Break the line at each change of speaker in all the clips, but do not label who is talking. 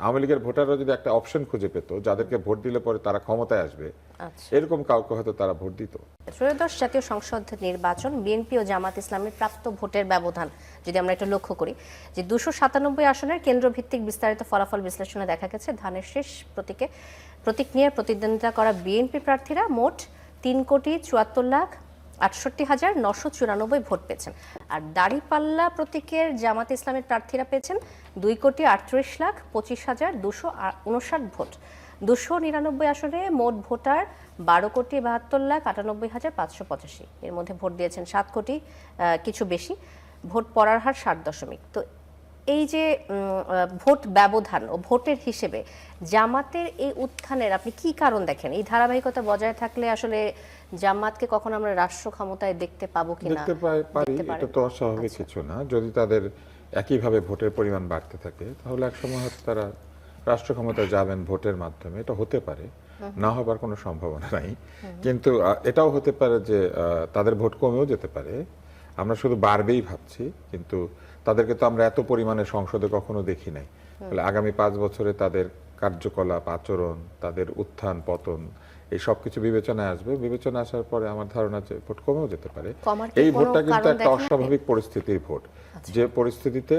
আওয়ামী লীগের ভোটাররা যদি একটা অপশন খুঁজে পেত যাদেরকে ভোট দিলে পরে তারা ক্ষমতায় আসবে, এরকম কাউকে হয়তো তারা ভোট দিত।
ত্রয়োদশ জাতীয় সংসদ নির্বাচন, বিএনপি ও জামাত ইসলামের প্রাপ্ত ভোটের ব্যবধান যদি আমরা একটু লক্ষ্য করি, যে 297 আসনের কেন্দ্রভিত্তিক বিস্তারিত ফলাফল বিশ্লেষণে দেখা গেছে ধানের শীষ প্রতীক নিয়ে প্রতিদ্বন্দ্বিতা করা বিএনপি প্রার্থীরা মোট 3,74,68,994 ভোট পেয়েছেন। আর দাঁড়িপাল্লা প্রতীকের জামাত ইসলামের প্রার্থীরা পেয়েছেন 2,38,25,259 ভোট। 299 আসনে মোট ভোটার 12,72,98,585। এর মধ্যে ভোট দিয়েছেন 7 কোটি কিছু বেশি। ভোট পড়ার হার 60%। তো এই যে ভোট ব্যবধান ও ভোটের হিসেবে জামাতের এই উত্থানের আপনি কি কারণ দেখেন? এই ধারাবাহিকতা বজায় থাকলে আসলে জামাতকে কখন আমরা রাষ্ট্র ক্ষমতায় দেখতে পাবো কিনা?
দেখতে পারি, এটা তো অস্বাভাবিক কিছু না। যদি তাদের একইভাবে ভোটের পরিমাণ বাড়তে থাকে তাহলে একসময় হয়তো তারা রাষ্ট্র ক্ষমতায় যাবেন ভোটের মাধ্যমে, এটা হতে পারে, না হবার কোনো সম্ভাবনা নাই। কিন্তু এটাও হতে পারে যে তাদের ভোট কমেও যেতে পারে। আমরা শুধু বাড়বেই ভাবছি, কিন্তু তাদেরকে তো আমরা এত পরিমাণে সংসদে কখনো দেখি নাই। তাহলে আগামী 5 বছরে তাদের কার্যকলাপ, আচরণ, তাদের উত্থান পতন এই সব কিছু বিবেচনায় আসবে। বিবেচনা আসার পরে আমার ধারণা যে ভোট কমেও যেতে পারে। এই ভোটটা কিন্তু একটা অস্বাভাবিক পরিস্থিতির ভোট, যে পরিস্থিতিতে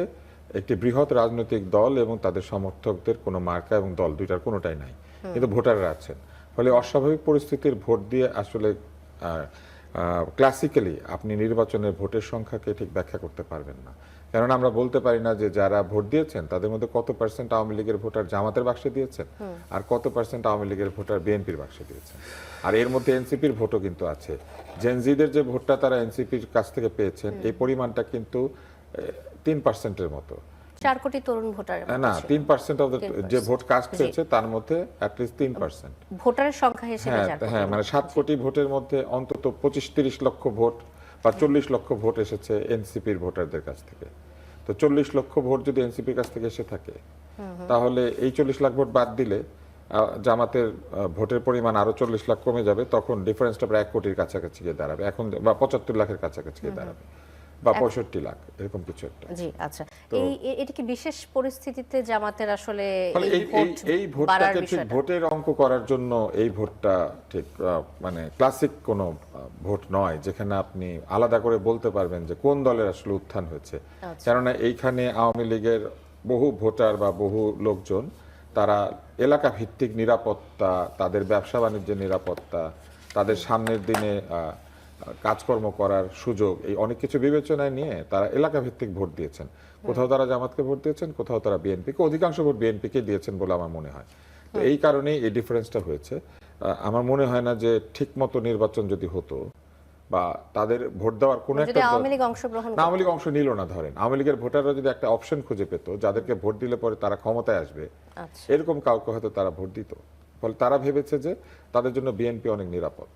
একটি বৃহৎ রাজনৈতিক দল এবং তাদের সমর্থকদের কোনো মার্কা এবং দল দুইটার কোনোটাই নাই, কিন্তু ভোটাররা আছেন। ফলে অস্বাভাবিক পরিস্থিতির ভোট দিয়ে আসলে ক্লাসিক্যালি আপনি নির্বাচনের ভোটের সংখ্যাকে ঠিক ব্যাখ্যা করতে পারবেন না। কেননা আমরা বলতে পারি না যে যারা ভোট দিয়েছেন তাদের মধ্যে কত পার্সেন্ট আওয়ামী লীগের ভোটার জামাতের বাক্সে দিয়েছেন আর কত পার্সেন্ট আওয়ামী লীগের ভোটার বিএনপির বাক্সে দিয়েছেন। আর এর মধ্যে এনসিপির ভোটও কিন্তু আছে। জেনজিদের যে ভোটটা তারা এনসিপির কাছ থেকে পেয়েছেন এই পরিমাণটা কিন্তু 3%-এর মতো।
4 কোটি তরুণ ভোটার,
না 3% অফ যে ভোট কাস্ট হয়েছে তার মধ্যে অ্যাটলিস্ট 3%
ভোটারের সংখ্যা হিসেবে।
হ্যাঁ, মানে 7 কোটি ভোটের মধ্যে অন্তত 25-30 লক্ষ ভোট বা 40 লক্ষ ভোট এসেছে এনসিপির ভোটারদের কাছ থেকে। তো 40 লক্ষ ভোট যদি এনসিপির কাছ থেকে এসে থাকে তাহলে এই 40 লাখ ভোট বাদ দিলে জামাতের ভোটের পরিমাণ আরো 40 লাখ কমে যাবে। তখন ডিফারেন্সটা প্রায় 1 কোটির কাছাকাছি গিয়ে দাঁড়াবে এখন, বা 75 লাখের কাছাকাছি গিয়ে দাঁড়াবে, বা 65 লাখ এরকম কিছু একটা।
জি আচ্ছা, এটা কি বিশেষ পরিস্থিতিতে জামাতের আসলে
এই ভোটটাকে ঠিক ভোটের অঙ্ক করার জন্য এই ভোটটা ঠিক মানে ক্লাসিক কোনো ভোট নয় যেখানে আপনি আলাদা করে বলতে পারবেন যে কোন দলের আসলে উত্থান হয়েছে। কেননা এইখানে আওয়ামী লীগের বহু ভোটার বা বহু লোকজন তারা এলাকা ভিত্তিক নিরাপত্তা, তাদের ব্যবসা বাণিজ্যের নিরাপত্তা, তাদের সামনের দিনে কাজকর্ম করার সুযোগ, এই অনেক কিছু বিবেচনায় নিয়ে তারা এলাকা ভিত্তিক ভোট দিয়েছেন। কোথাও তারা জামাতকে ভোট দিয়েছেন, কোথাও তারা বিএনপিকে, অধিকাংশ ভোট বিএনপিকে দিয়েছেন বলে আমার মনে হয়। তো এই কারণেই এই ডিফারেন্সটা হয়েছে। আমার মনে হয় না যে ঠিক মতো নির্বাচন যদি হতো বা তাদের ভোট দেওয়ার কোনো একটা
আওয়ামী লীগ
অংশ নিল না, ধরেন আওয়ামী লীগের ভোটাররা যদি একটা অপশন খুঁজে পেত যাদেরকে ভোট দিলে পরে তারা ক্ষমতায় আসবে, এরকম কাউকে হয়তো তারা ভোট দিত। ফলে তারা ভেবেছে যে তাদের জন্য বিএনপি অনেক নিরাপদ।